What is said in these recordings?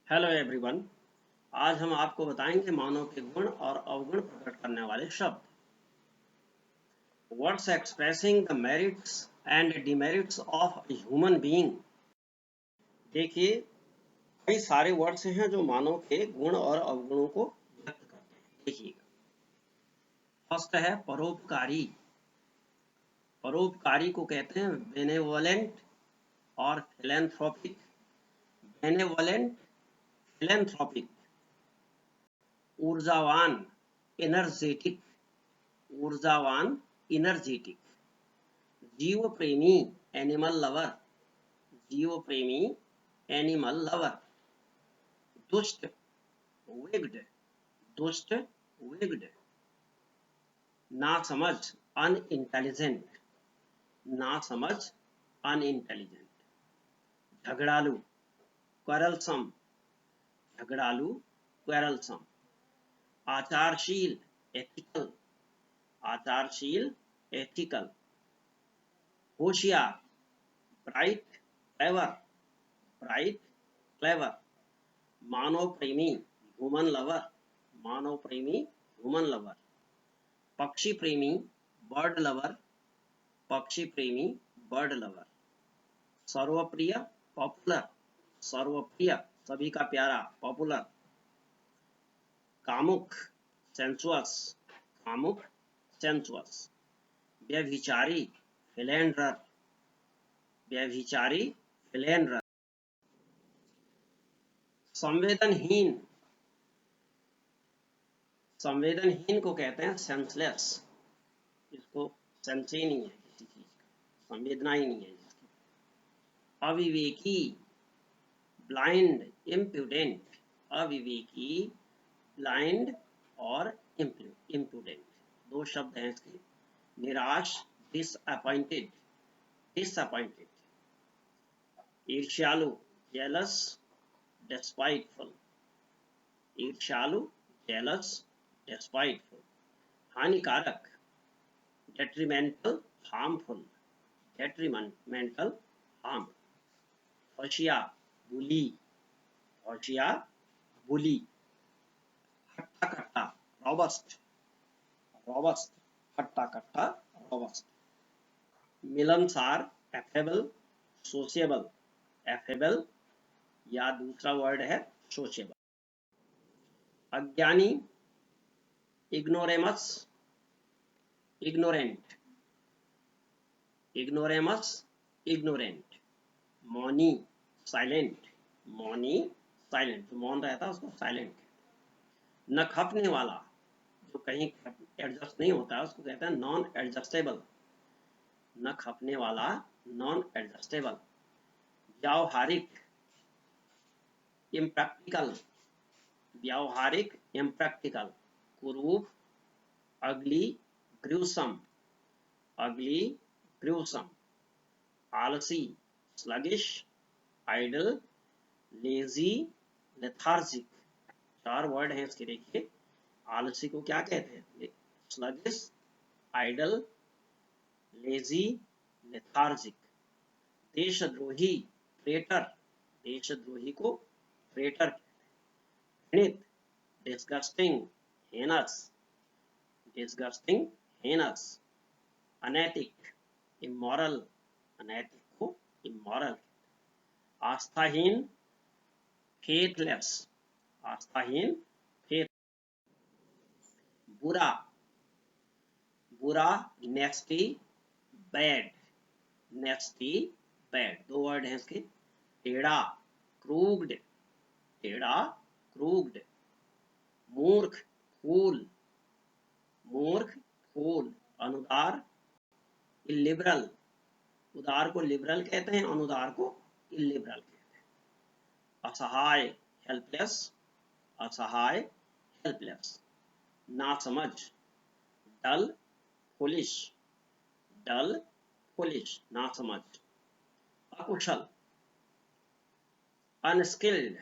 Hello everyone. आज हम आपको बताएंगे मानव के गुण और अवगुण प्रकट करने वाले शब्द। Words expressing the merits and demerits of a human being. देखिए, कई सारे वर्ड्स हैं जो मानव के गुण और अवगुणों को व्यक्त करते हैं। देखिएगा, फर्स्ट है परोपकारी। परोपकारी को कहते हैं बेनेवोलेंट और फिलैंथ्रोपिक। Benevolent, philanthropic. ऊर्जावान, एनर्जेटिक। ऊर्जावान, इनर्जेटिक। जीव प्रेमी, एनिमल लवर। जीव प्रेमी, एनिमल लवर। दुष्ट, विग्ड। दुष्ट, विग्ड। नासमझ, अनइंटेलिजेंट। नासमझ, अनइंटेलिजेंट। झगड़ालू, क्वेरलसम। झगड़ालू, क्वेरलसम। आचारशील, एथिकल। आचारशील, एथिकल। होशियार, ब्राइट, क्लेवर। Bright, clever. मानव प्रेमी, ह्यूमन लवर। मानव प्रेमी, ह्यूमन लवर। पक्षी प्रेमी, बर्ड लवर। पक्षी प्रेमी, बर्ड लवर। सर्वप्रिय, पॉपुलर। सर्वप्रिय, सभी का प्यारा, पॉपुलर। कामुक, सेंसुअस। कामुक, सेंसुअस। व्यभिचारी, फिलेंडर। व्यभिचारी, फिलेंडर। संवेदनहीन। संवेदनहीन को कहते हैं सेंसलेस। इसको सेंस ही नहीं है किसी चीज का, संवेदना ही नहीं है इसकी। अविवेकी, ब्लाइंड, इम्प्यूडेंट। अविवेकी, ब्लाइंड और इम्प्यूडेंट, दो शब्द हैं इसके। निराश, डिसअपॉइंटेड। डिसअपॉइंटेड। ईर्ष्यालु, जेलस, डेस्पाइटफुल। ईर्ष्यालु, जेलस, डेस्पाइटफुल। हानिकारक, detrimental, harmful। detrimental, harmful। होशियार, बुली। होशियार, बुली। हट्टा कट्टा, रॉबस्ट। रॉबस्ट, हट्टा कट्टा, रॉबस्ट। मिलनसार, एफेबल, सोशिएबल। एफेबल या दूसरा वर्ड है सोशिएबल। अज्ञानी, इग्नोरेमस, इग्नोरेंट। Ignoramus, ignorant. मौनी, साइलेंट। मौनी, साइलेंट। जो मौन रहता है उसको साइलेंट। न खपने वाला, जो कहीं एडजस्ट नहीं होता है उसको कहते हैं नॉन एडजस्टेबल। न खपने वाला, नॉन एडजस्टेबल। व्यावहारिक, इम्प्रैक्टिकल। व्यावहारिक, इम्प्रैक्टिकल। कुरूप, अगली, ग्रूसम। Ugly, gruesome. आलसी, स्लगिश, आइडल, लेजी, लेथार्जिक। चार वर्ड हैं इसके। देखिए, आलसी को क्या कहते हैं? Sluggish, idle, lazy, lethargic. देशद्रोही, ट्रेटर। देशद्रोही को ट्रेटर कहते हैं। घृणित, डिस्गस्टिंग, हेनस। Disgusting, heinous. अनैतिक, इमोरल। अनैतिक को इमोरल। आस्थाहीन, फेथलेस। आस्थाहीन, फेथ। बुरा, बुरा, नेस्टी, बैड। नेस्टी, बैड, दो वर्ड हैं इसके। टेढ़ा, क्रूग्ड। टेढ़ा, क्रूग्ड। मूर्ख, फूल। मूर्ख, फूल। अनुदार, इलिबरल। उदार को लिबरल कहते हैं, अनुदार को इलिबरल कहते हैं। असहाय, हेल्पलेस। असहाय, हेल्पलेस। नासमझ, डल, फुलिश। डल, फुलिश, नासमझ। अकुशल, अनस्किल्ड।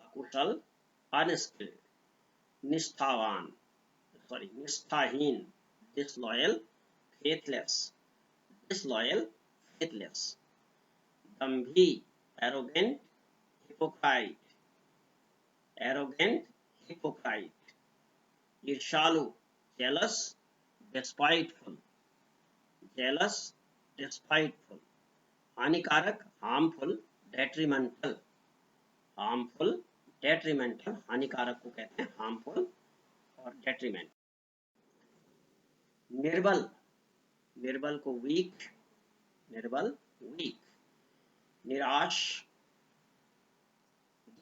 अकुशल, अनस्किल्ड। निष्ठावान, सॉरी, निष्ठाहीन। Disloyal, faithless. Disloyal, faithless. दंभी, एरोगेंट, हिपोक्राइट। एरोगेंट, हिपोक्राइट, ईर्ष्यालु, जेलस, डिस्पाइटफुल, जेलस, डिस्पाइटफुल, हानिकारक, हार्मफुल, डेट्रीमेंटल, हार्मफुल, डेट्रीमेंटल, हानिकारक को कहते हैं हार्मफुल और डेट्रीमेंट। निर्बल, निर्बल को वीक, निर्बल, वीक, निराश,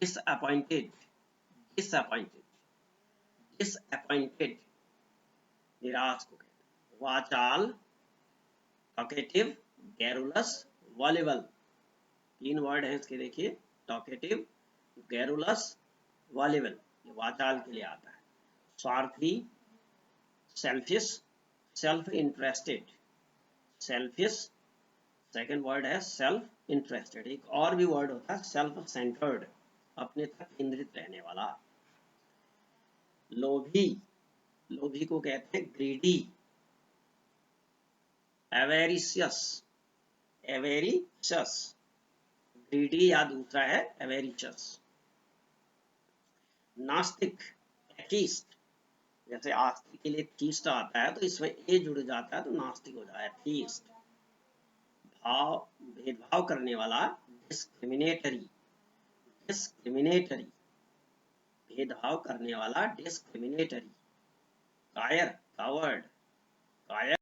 disappointed, disappointed, disappointed, निराश को कहते हैं। वाचाल, टॉकेटिव, गैरुलस, वॉलेबल, तीन वर्ड है इसके, देखिए, टॉकेटिव, गैरुलस, वॉलेबल, ये वाचाल के लिए आता है। स्वार्थी, selfish, self interested, selfish, second word है सेल्फ इंटरेस्टेड। एक और भी वर्ड होता है सेल्फ सेंटर्ड, अपने तक केंद्रित रहने वाला। लोभी, लोभी को कहते हैं ग्रीडी, एवेरिशियस, एवेरिशियस, ग्रीडी या दूसरा है एवेरिशियस। नास्तिक, एथीस्ट, जैसे आस्तिक के लिए थीस्ट आता है तो इसमें ए जुड़ जाता है तो नास्तिक हो जाता है, एथीस्ट। भाव, भेदभाव करने वाला, डिस्क्रिमिनेटरी, डिस्क्रिमिनेटरी, भेदभाव करने वाला, डिस्क्रिमिनेटरी। कायर, कावर्ड, कायर,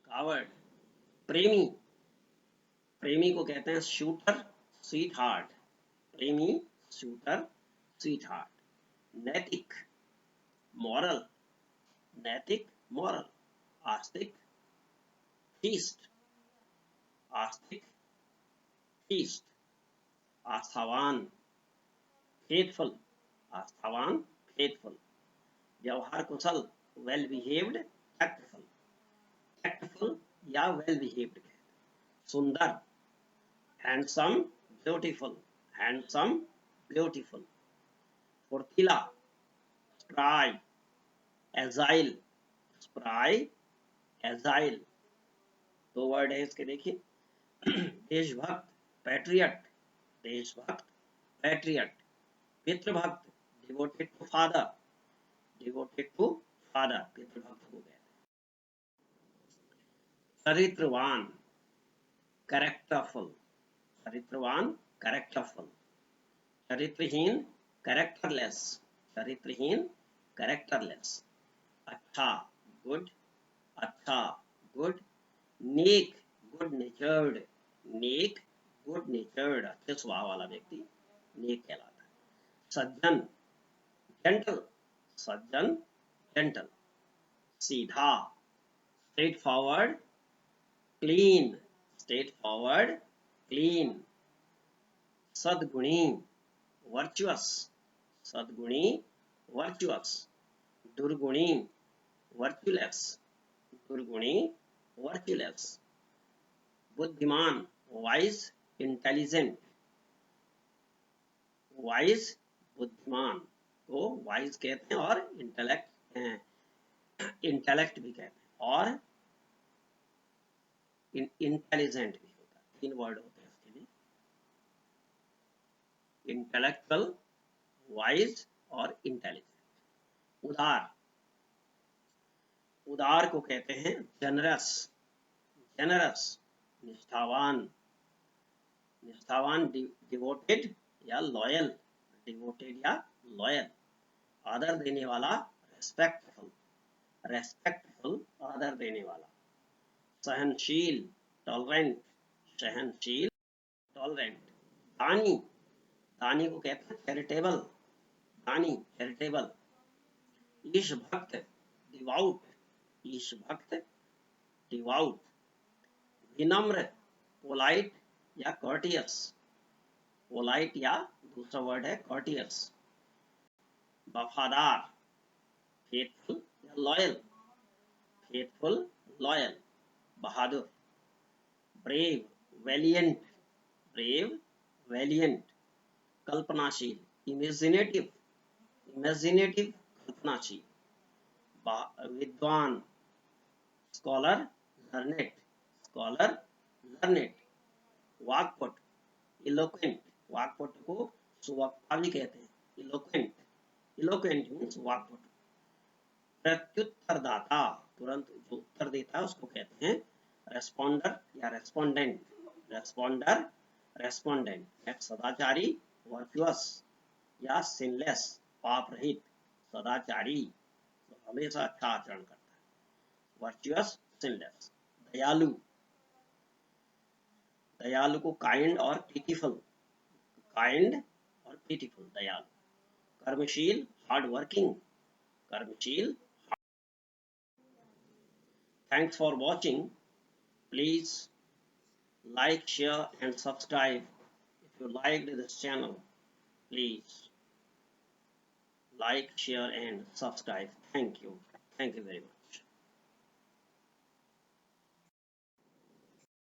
कावर्ड। प्रेमी, प्रेमी को कहते हैं शूटर, स्वीट हार्ट, प्रेमी, शूटर, स्वीट हार्ट। नैतिक, मॉरल, नैतिक, मॉरल। आस्तिक, थीस्ट, आस्तिक, थीस्ट। आस्थावान, फेथफुल, आस्थावान, फेथफुल। व्यवहार कुशल, वेल बिहेव्ड, टैक्टफुल, टैक्टफुल या वेल बिहेव्ड। सुंदर, हैंडसम, ब्यूटीफुल, हैंडसम, ब्यूटीफुल। फुर्तीला, स्प्राई, एजाइल, स्प्राई, एजाइल, दो वर्ड है इसके, देखिए। देशभक्त, पैट्रियट, देशभक्त, पैट्रियट। पितृभक्त, devoted to father, devoted to father, पितृभक्त हो गए। चरित्रवान, कैरेक्टरफुल, चरित्रवान, कैरेक्टरफुल। चरित्रहीन, कैरेक्टरलेस, चरित्रहीन, कैरेक्टरलेस। अच्छा, गुड, अच्छा, गुड। नेक, गुड नेचर्ड, नेक, गुड नेचर्ड, अच्छे स्वभाव वाला व्यक्ति नेक कहलाता है। सज्जन, जेंटल, सज्जन, जेंटल। सीधा, straight forward, clean, straight forward, clean. सद्गुणी, वर्चुअस, सद्गुणी, वर्चुअस। दुर्गुणी, वर्चुलेस, दुर्गुणी, वर्चुलेस। बुद्धिमान, वाइज, इंटेलिजेंट, वाइज, बुद्धिमान को वाइज कहते हैं और इंटेलेक्ट, इंटेलेक्ट भी कहते हैं और इंटेलिजेंट भी होता है, तीन वर्ड होते हैं इसके लिए, इंटेलेक्चुअल, वाइज और इंटेलिजेंट। उदार, उदार को कहते हैं जनरस, जनरस। निष्ठावान, निष्ठावान, डिवोटेड या लॉयल, डिवोटेड या लॉयल। आदर देने वाला, रेस्पेक्टफुल, रेस्पेक्टफुल, आदर देने वाला। सहनशील, टॉलरेंट, सहनशील, टॉलरेंट। दानी, दानी को कहते हैं चैरिटेबल, दानी, चैरिटेबल। ईश भक्त, डिवाउट, ईश भक्त, डिवाउट। विनम्र, पोलाइट या कॉर्टियस, पोलाइट या दूसरा वर्ड है कॉर्टियस। वफादार, फेथफुल या लॉयल, फेथफुल, लॉयल, बहादुर। Brave, valiant, brave, valiant. कल्पनाशील, इमेजिनेटिव, इमेजिनेटिव, कल्पनाशील। विद्वान, स्कॉलर, लर्नेट, स्कॉलर, लर्नेट। वाक्पट, इलोक्वेंट, वाक्पट को सुवक्ता भी कहते हैं, इलोक्वेंट, इलोक्वेंट मीन्स वाक्पटु। प्रत्युत्तरदाता, तुरंत जो उत्तर देता है उसको कहते हैं रेस्पोंडर या रेस्पोंडेंट। Responder, respondent. एक सदाचारी, वर्चुअस या सिनलेस, पाप रहित। सदाचारी तो हमेशा अच्छा आचरण करता है, वर्चुअस, सिनलेस। दयालु, दयालु को काइंड और पीटीफुल, काइंड और पीटीफुल, दयालु। कर्मशील, हार्ड वर्किंग, कर्मशील। Thanks for watching. Please like, share and subscribe. If you liked this channel, please like, share and subscribe. Thank you. Thank you very much.